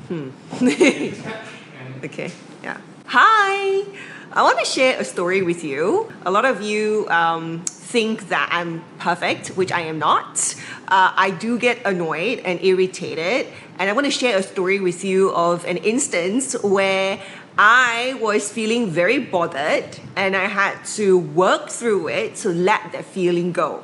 Okay, yeah. Hi! I want to share a story with you. A lot of you think that I'm perfect, which I am not. I do get annoyed and irritated, and I want to share a story with you of an instance where I was feeling very bothered and I had to work through it to let that feeling go.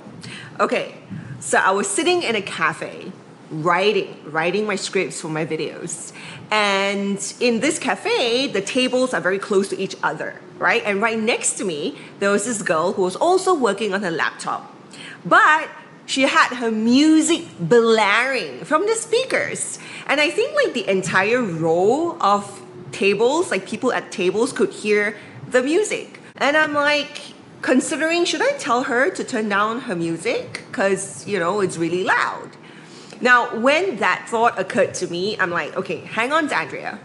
Okay, so I was sitting in a cafe writing my scripts for my videos. And in this cafe, the tables are very close to each other, right? And right next to me, there was this girl who was also working on her laptop. But she had her music blaring from the speakers. And I think like the entire row of tables, like people at tables could hear the music. And I'm like, considering, should I tell her to turn down her music? Because, it's really loud. Now, when that thought occurred to me, I'm like, okay, hang on, Xandria.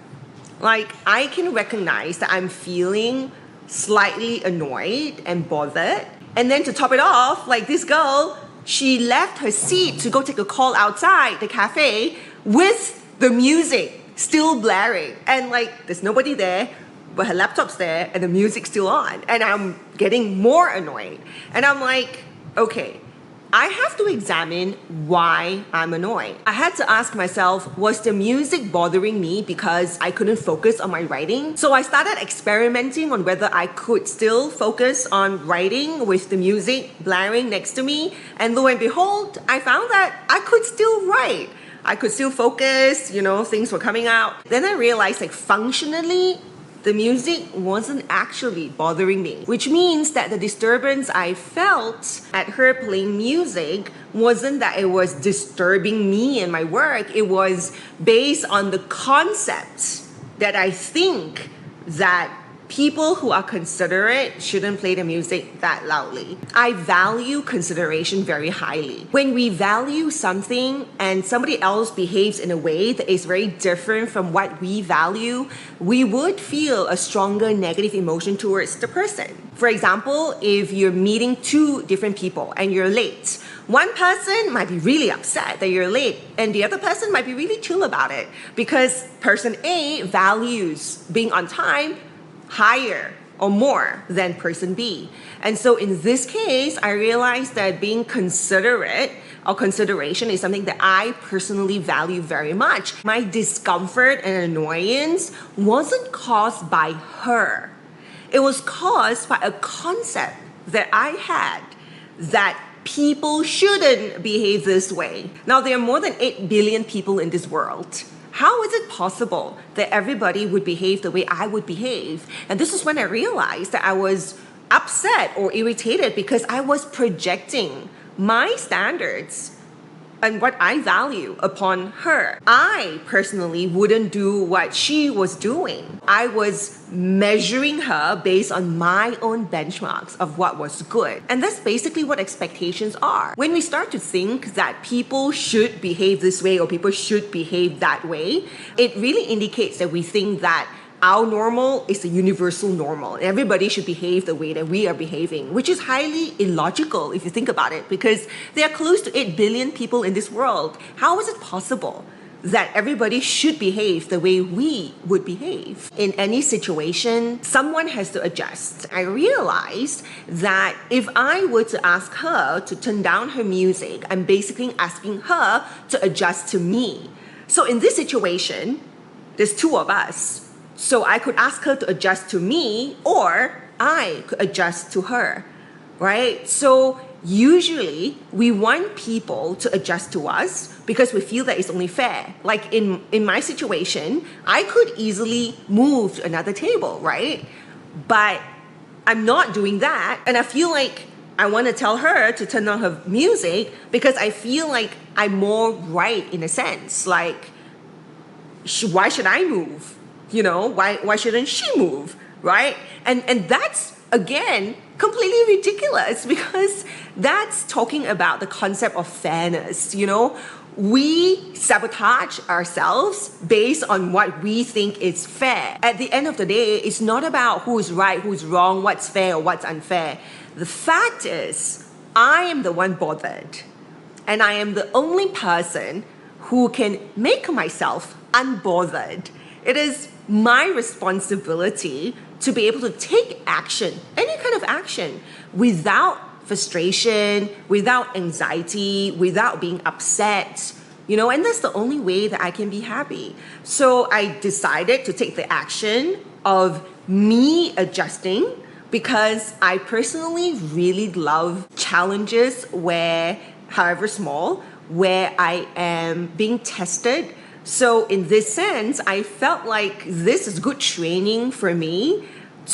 Like, I can recognize that I'm feeling slightly annoyed and bothered. And then to top it off, like this girl, she left her seat to go take a call outside the cafe with the music still blaring. And like, there's nobody there, but her laptop's there and the music's still on. And I'm getting more annoyed. And I'm like, okay, I have to examine why I'm annoyed. I had to ask myself, was the music bothering me because I couldn't focus on my writing? So I started experimenting on whether I could still focus on writing with the music blaring next to me. And lo and behold, I found that I could still write. I could still focus, things were coming out. Then I realized like functionally, the music wasn't actually bothering me, which means that the disturbance I felt at her playing music wasn't that it was disturbing me and my work. It was based on the concept that I think that people who are considerate shouldn't play the music that loudly. I value consideration very highly. When we value something and somebody else behaves in a way that is very different from what we value, we would feel a stronger negative emotion towards the person. For example, if you're meeting two different people and you're late, one person might be really upset that you're late and the other person might be really chill about it because person A values being on time higher or more than person B. And so in this case, I realized that being considerate or consideration is something that I personally value very much. My discomfort and annoyance wasn't caused by her. It was caused by a concept that I had that people shouldn't behave this way. Now, there are more than 8 billion people in this world. How is it possible that everybody would behave the way I would behave? And this is when I realized that I was upset or irritated because I was projecting my standards and what I value upon her. I personally wouldn't do what she was doing. I was measuring her based on my own benchmarks of what was good. And that's basically what expectations are. When we start to think that people should behave this way or people should behave that way, it really indicates that we think that our normal is the universal normal. Everybody should behave the way that we are behaving, which is highly illogical if you think about it, because there are close to 8 billion people in this world. How is it possible that everybody should behave the way we would behave? In any situation, someone has to adjust. I realized that if I were to ask her to turn down her music, I'm basically asking her to adjust to me. So in this situation, there's two of us. So I could ask her to adjust to me or I could adjust to her, right? So usually we want people to adjust to us because we feel that it's only fair. Like in my situation, I could easily move to another table, right? But I'm not doing that. And I feel like I want to tell her to turn on her music because I feel like I'm more right in a sense. Like, why should I move? Why shouldn't she move, right? And that's, again, completely ridiculous because that's talking about the concept of fairness, We sabotage ourselves based on what we think is fair. At the end of the day, it's not about who's right, who's wrong, what's fair or what's unfair. The fact is, I am the one bothered. And I am the only person who can make myself unbothered. It is my responsibility to be able to take action, any kind of action, without frustration, without anxiety, without being upset, and that's the only way that I can be happy. So I decided to take the action of me adjusting, because I personally really love challenges where, however small, where I am being tested. So in this sense, I felt like this is good training for me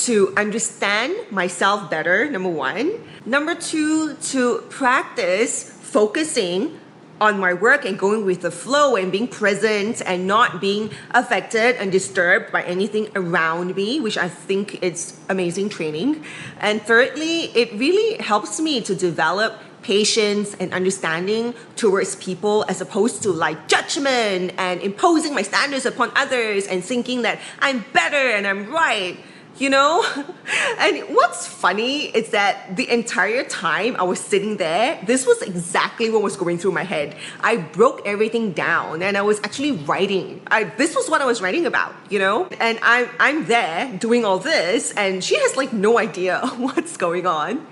to understand myself better, number one. Number two, to practice focusing on my work and going with the flow and being present and not being affected and disturbed by anything around me, which I think is amazing training. And thirdly, it really helps me to develop patience and understanding towards people, as opposed to like judgment and imposing my standards upon others and thinking that I'm better and I'm right. And what's funny is that the entire time I was sitting there, this was exactly what was going through my head. I broke everything down and I was actually writing. This was what I was writing about, and I'm there doing all this, and she has like no idea what's going on.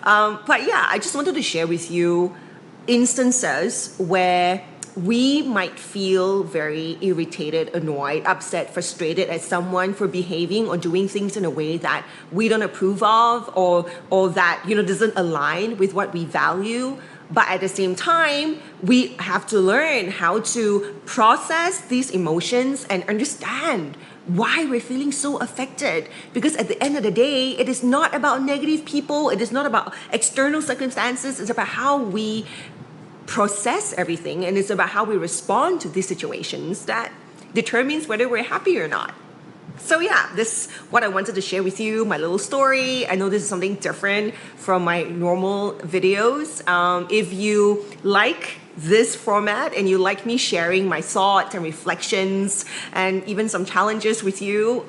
But yeah, I just wanted to share with you instances where we might feel very irritated, annoyed, upset, frustrated at someone for behaving or doing things in a way that we don't approve of, or that doesn't align with what we value. But at the same time, we have to learn how to process these emotions and understand why we're feeling so affected. Because at the end of the day, it is not about negative people, it is not about external circumstances, it's about how we process everything, and it's about how we respond to these situations that determines whether we're happy or not. So yeah, this is what I wanted to share with you, my little story. I know this is something different from my normal videos. If you like this format and you like me sharing my thoughts and reflections and even some challenges with you,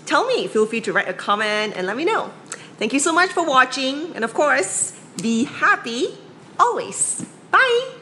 tell me. Feel free to write a comment and let me know. Thank you so much for watching, and of course, be happy always. Bye!